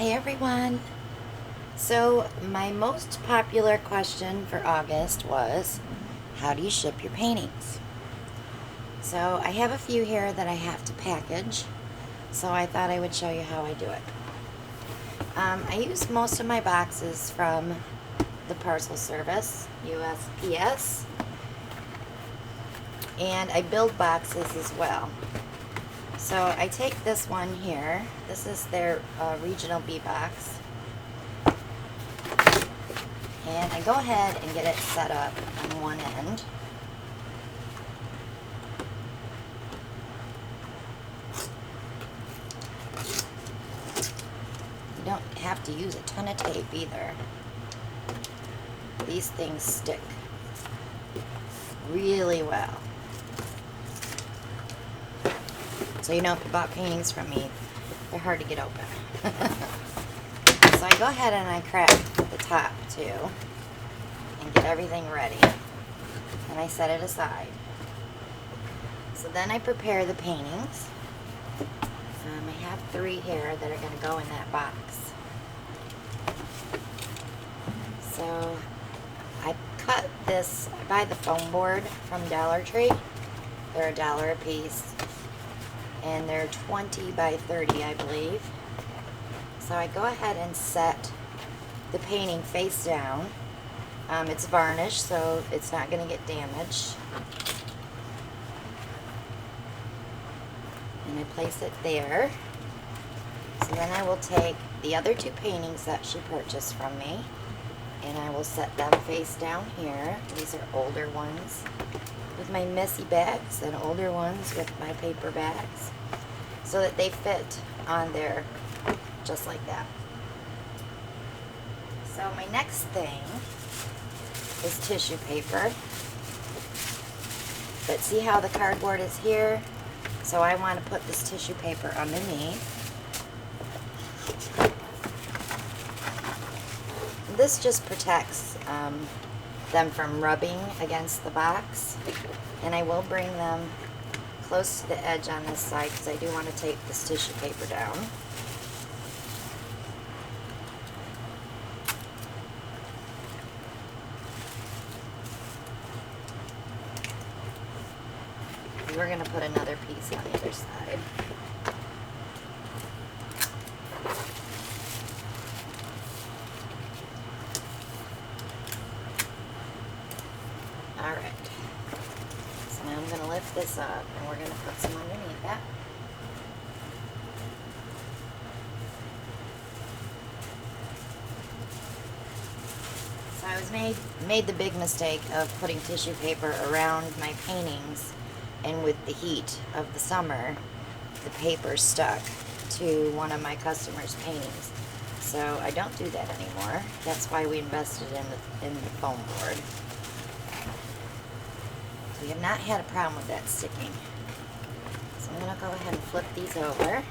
Hey everyone! So my most popular question for August was, how do you ship your paintings? So I have a few here that I have to package, so I thought I would show you how I do it. I use most of my boxes from the parcel service, USPS, and I build boxes as well. So I take this one here, this is their regional B box, and I go ahead and get it set up on one end. You don't have to use a ton of tape either. These things stick really well. So you know, if you bought paintings from me, they're hard to get open. So I go ahead and I crack the top too and get everything ready. And I set it aside. So then I prepare the paintings. I have 3 here that are going to go in that box. So I cut this, I buy the foam board from Dollar Tree. They're $1 a piece. And they're 20 by 30, I believe. So I go ahead and set the painting face down. It's varnished, so it's not going to get damaged. And I place it there. So then I will take the other 2 paintings that she purchased from me, and I will set them face down here. These are older ones with my messy bags and older ones with my paper bags, so that they fit on there just like that. So my next thing is tissue paper. But see how the cardboard is here? So I want to put this tissue paper underneath. This just protects them from rubbing against the box. And I will bring them close to the edge on this side because I do want to take this tissue paper down. And we're going to put another piece on the other side. Alright. So now I'm going to lift this up and we're going to put some underneath that. So I made the big mistake of putting tissue paper around my paintings, and with the heat of the summer, the paper stuck to one of my customers' paintings. So I don't do that anymore. That's why we invested in the foam board. We have not had a problem with that sticking. So I'm going to go ahead and flip these over.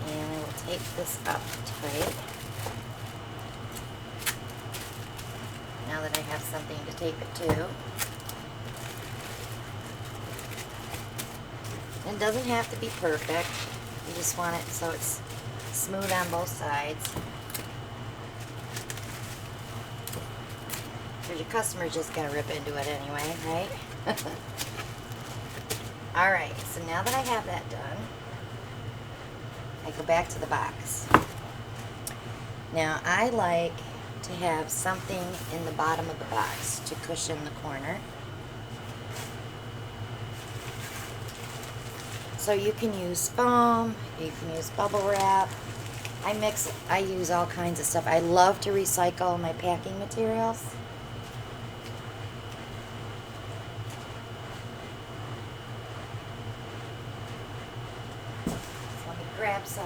And I will tape this up tight. Now that I have something to tape it to. It doesn't have to be perfect. You just want it so it's smooth on both sides. Because your customer's just going to rip into it anyway, right? Alright, so now that I have that done, I go back to the box. Now, I like to have something in the bottom of the box to cushion the corner. So you can use foam, you can use bubble wrap. I use all kinds of stuff. I love to recycle my packing materials. Grab some.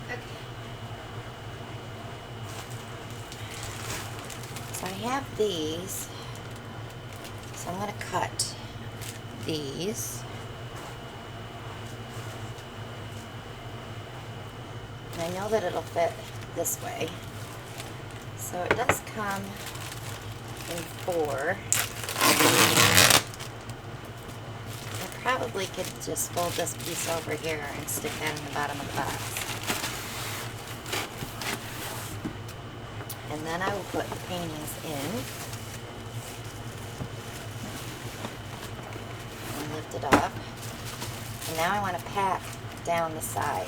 Okay. So I have these. So I'm going to cut these. And I know that it'll fit this way. So it does come in 4. I probably could just fold this piece over here and stick that in the bottom of the box. And then I will put the paintings in and lift it up. And now I want to pack down the side.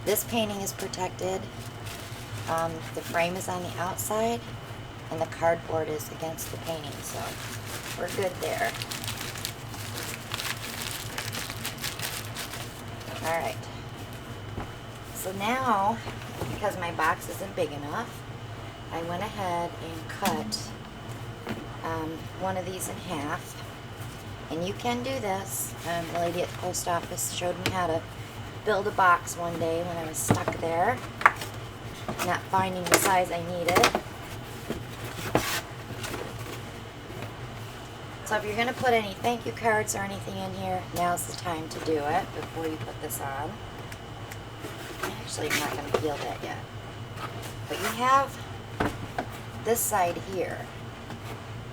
This painting is protected. The frame is on the outside and the cardboard is against the painting, so we're good there. Alright, so now, because my box isn't big enough, I went ahead and cut one of these in half. And you can do this. The lady at the post office showed me how to build a box one day when I was stuck there, not finding the size I needed. So if you're going to put any thank you cards or anything in here, now's the time to do it before you put this on. Actually, I'm not going to peel that yet. But you have this side here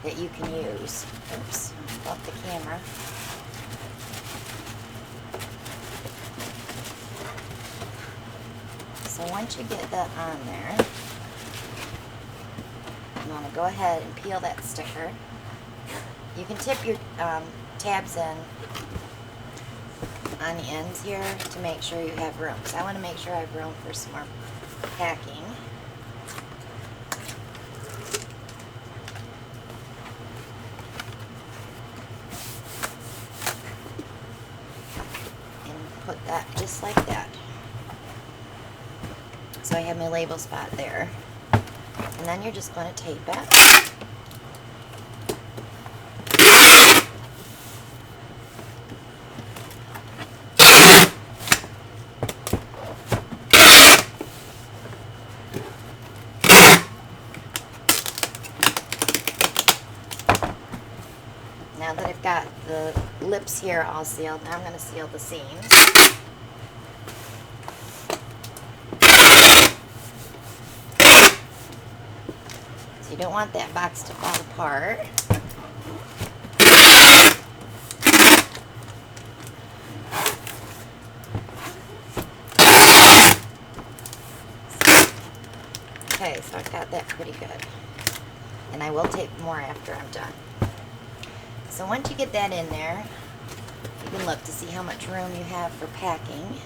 that you can use. Oops, off the camera. So once you get that on there, you want to go ahead and peel that sticker. You can tip your tabs in on the ends here to make sure you have room. So I want to make sure I have room for some more packing. And put that just like that. So I have my label spot there. And then you're just going to tape it. Now that I've got the lips here all sealed, now I'm going to seal the seams. So you don't want that box to fall apart. Okay, so I've got that pretty good. And I will tape more after I'm done. So once you get that in there, you can look to see how much room you have for packing.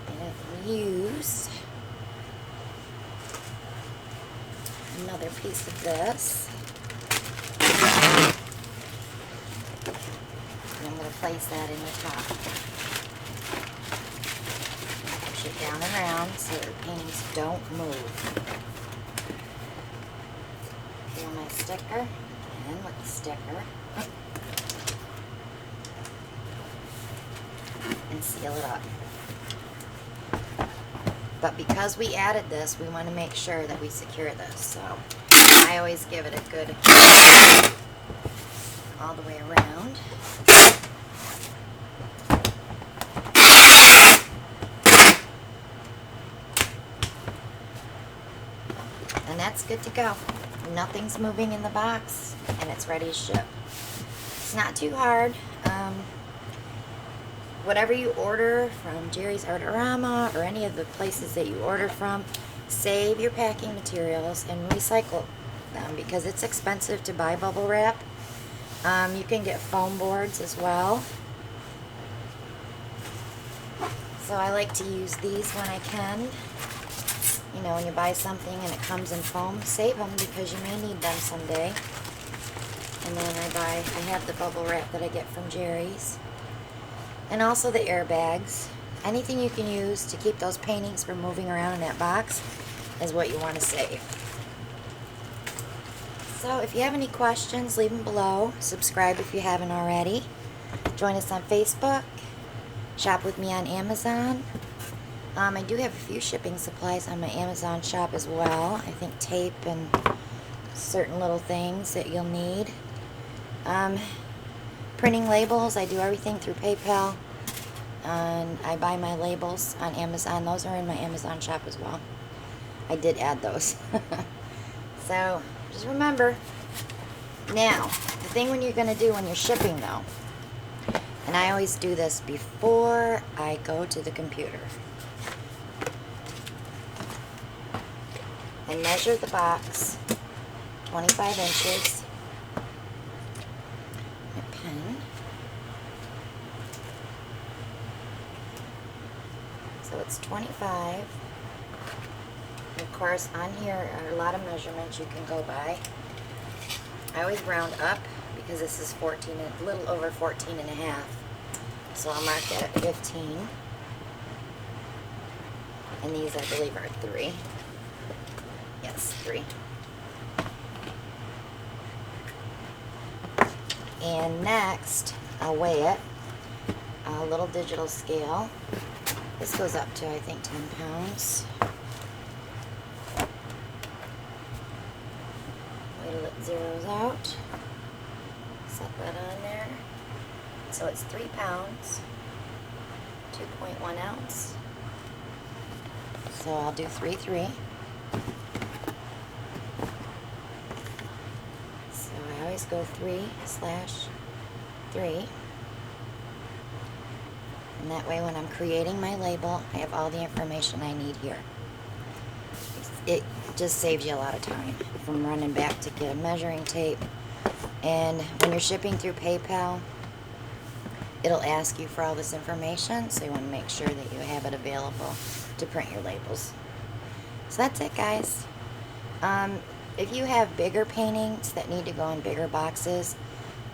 And I've used another piece of this. And I'm going to place that in the top. Push it down and around so the paintings don't move. Peel my sticker, and with the sticker, and seal it up. But because we added this, we want to make sure that we secure this. So I always give it a good all the way around. And that's good to go. Nothing's moving in the box, and it's ready to ship. It's not too hard. Whatever you order from Jerry's Artorama or any of the places that you order from, save your packing materials and recycle them because it's expensive to buy bubble wrap. You can get foam boards as well. So I like to use these when I can. You know, when you buy something and it comes in foam, save them because you may need them someday. And then I have the bubble wrap that I get from Jerry's. And also the airbags. Anything you can use to keep those paintings from moving around in that box is what you want to save. So if you have any questions, leave them below. Subscribe if you haven't already. Join us on Facebook. Shop with me on Amazon. I do have a few shipping supplies on my Amazon shop as well. I think tape and certain little things that you'll need. Printing labels, I do everything through PayPal. and I buy my labels on Amazon. Those are in my Amazon shop as well. I did add those. So just remember. Now, the thing when you're going to do when you're shipping though, and I always do this before I go to the computer. I measure the box, 25 inches. My pen. So it's 25. Of course, on here are a lot of measurements you can go by. I always round up because this is 14, a little over 14 and a half. So I'll mark that at 15. And these, I believe, are 3. Yes, 3. And next, I'll weigh it. A little digital scale. This goes up to, I think, 10 pounds. Wait till it zeroes out. Set that on there. So it's 3 pounds, 2.1 ounce. So I'll do 3.3. So I always go 3/3. And that way when I'm creating my label, I have all the information I need here. It just saves you a lot of time from running back to get a measuring tape. And when you're shipping through PayPal, it'll ask you for all this information, so you want to make sure that you have it available to print your labels. So that's it, guys. If you have bigger paintings that need to go in bigger boxes,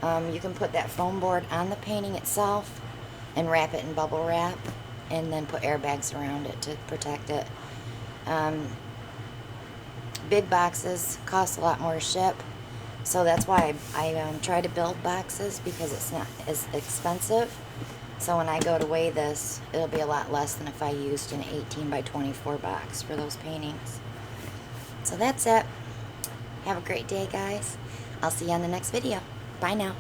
you can put that foam board on the painting itself and wrap it in bubble wrap and then put airbags around it to protect it. Big boxes cost a lot more to ship, so that's why I try to build boxes, because it's not as expensive. So when I go to weigh this, it'll be a lot less than if I used an 18 by 24 box for those paintings. So that's it. Have a great day, guys. I'll see you on the next video. Bye now.